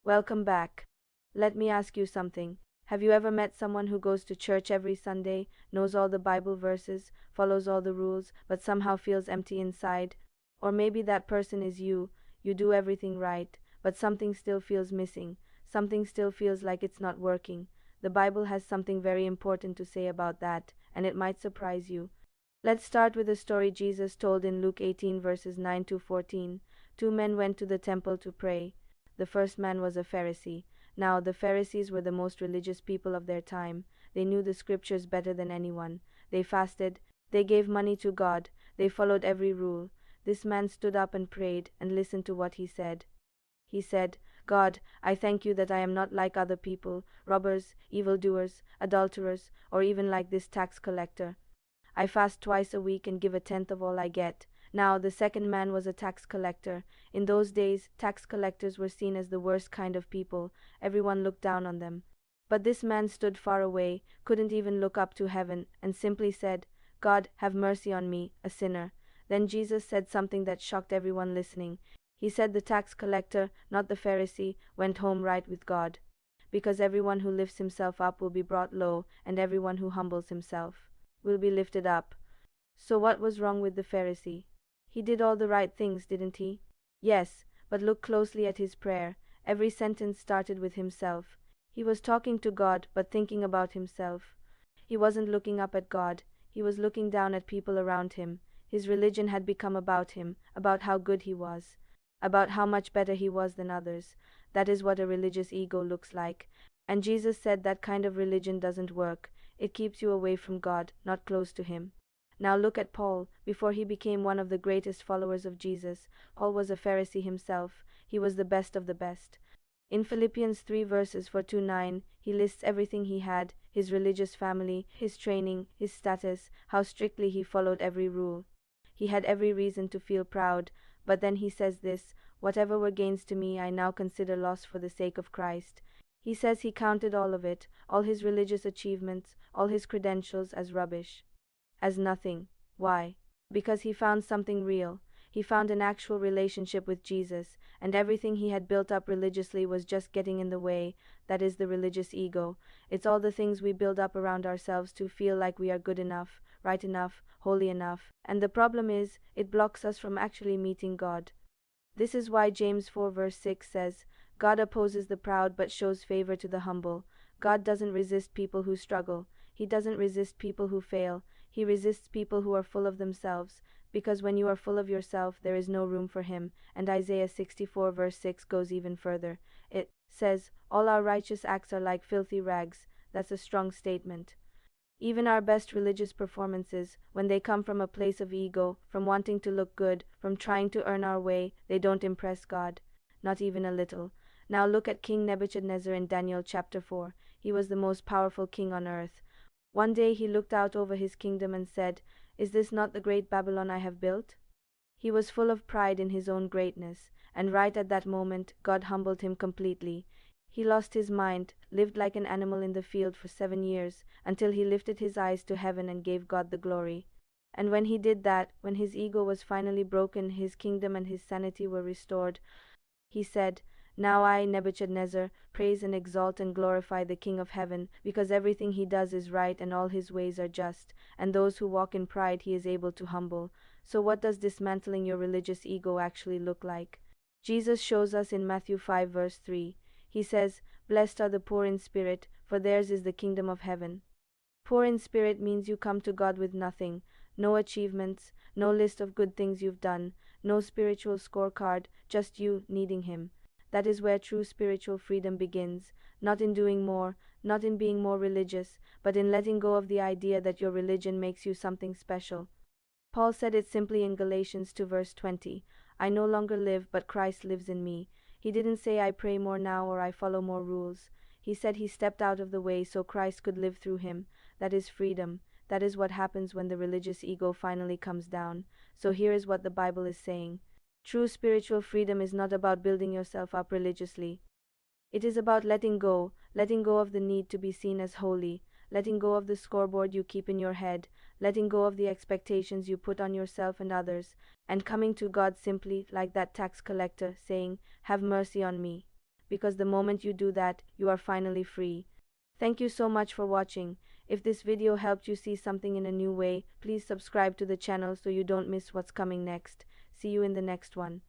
Welcome back. Let me ask you something. Have you ever met someone who goes to church every Sunday, knows all the Bible verses, follows all the rules, but somehow feels empty inside? Or maybe that person is you. You do everything right, but something still feels missing. Something still feels like it's not working. The Bible has something very important to say about that, and it might surprise you. Let's start with a story Jesus told in Luke 18 verses 9 to 14. Two men went to the temple to pray. The first man was a Pharisee. Now, the Pharisees were the most religious people of their time. They knew the scriptures better than anyone. They fasted. They gave money to God. They followed every rule. This man stood up and prayed, and listened to what he said. He said, God, I thank you that I am not like other people, robbers, evildoers, adulterers, or even like this tax collector. I fast twice a week and give a tenth of all I get. Now, the second man was a tax collector. In those days, tax collectors were seen as the worst kind of people. Everyone looked down on them. But this man stood far away, couldn't even look up to heaven, and simply said, God, have mercy on me, a sinner. Then Jesus said something that shocked everyone listening. He said the tax collector, not the Pharisee, went home right with God. Because everyone who lifts himself up will be brought low, and everyone who humbles himself will be lifted up. So what was wrong with the Pharisee? He did all the right things, didn't he? Yes, but look closely at his prayer. Every sentence started with himself. He was talking to God, but thinking about himself. He wasn't looking up at God. He was looking down at people around him. His religion had become about him, about how good he was, about how much better he was than others. That is what a religious ego looks like. And Jesus said that kind of religion doesn't work. It keeps you away from God, not close to Him. Now look at Paul. Before he became one of the greatest followers of Jesus, Paul was a Pharisee himself. He was the best of the best. In Philippians 3 verses 4 to 9, he lists everything he had, his religious family, his training, his status, how strictly he followed every rule. He had every reason to feel proud, but then he says this, whatever were gains to me I now consider loss for the sake of Christ. He says he counted all of it, all his religious achievements, all his credentials, as rubbish, as nothing. Why? Because he found something real. He found an actual relationship with Jesus, and everything he had built up religiously was just getting in the way. That is the religious ego. It's all the things we build up around ourselves to feel like we are good enough, right enough, holy enough. And the problem is, it blocks us from actually meeting God. This is why James 4 verse 6 says, God opposes the proud but shows favor to the humble. God doesn't resist people who struggle. He doesn't resist people who fail. He resists people who are full of themselves, because when you are full of yourself, there is no room for Him. And Isaiah 64 verse 6 goes even further. It says, all our righteous acts are like filthy rags. That's a strong statement. Even our best religious performances, when they come from a place of ego, from wanting to look good, from trying to earn our way, they don't impress God. Not even a little. Now look at King Nebuchadnezzar in Daniel chapter 4. He was the most powerful king on earth. One day he looked out over his kingdom and said, Is this not the great Babylon I have built? He was full of pride in his own greatness, and right at that moment God humbled him completely. He lost his mind, lived like an animal in the field for 7 years, until he lifted his eyes to heaven and gave God the glory. And when he did that, when his ego was finally broken, his kingdom and his sanity were restored, he said, Now I, Nebuchadnezzar, praise and exalt and glorify the King of heaven, because everything he does is right and all his ways are just, and those who walk in pride he is able to humble. So what does dismantling your religious ego actually look like? Jesus shows us in Matthew 5 verse 3. He says, Blessed are the poor in spirit, for theirs is the kingdom of heaven. Poor in spirit means you come to God with nothing, no achievements, no list of good things you've done, no spiritual scorecard, just you needing Him. That is where true spiritual freedom begins, not in doing more, not in being more religious, but in letting go of the idea that your religion makes you something special. Paul said it simply in Galatians 2 verse 20, I no longer live, but Christ lives in me. He didn't say I pray more now or I follow more rules. He said he stepped out of the way so Christ could live through him. That is freedom. That is what happens when the religious ego finally comes down. So here is what the Bible is saying. True spiritual freedom is not about building yourself up religiously. It is about letting go of the need to be seen as holy, letting go of the scoreboard you keep in your head, letting go of the expectations you put on yourself and others, and coming to God simply, like that tax collector, saying, Have mercy on me. because the moment you do that, you are finally free. Thank you so much for watching. If this video helped you see something in a new way, please subscribe to the channel so you don't miss what's coming next. See you in the next one.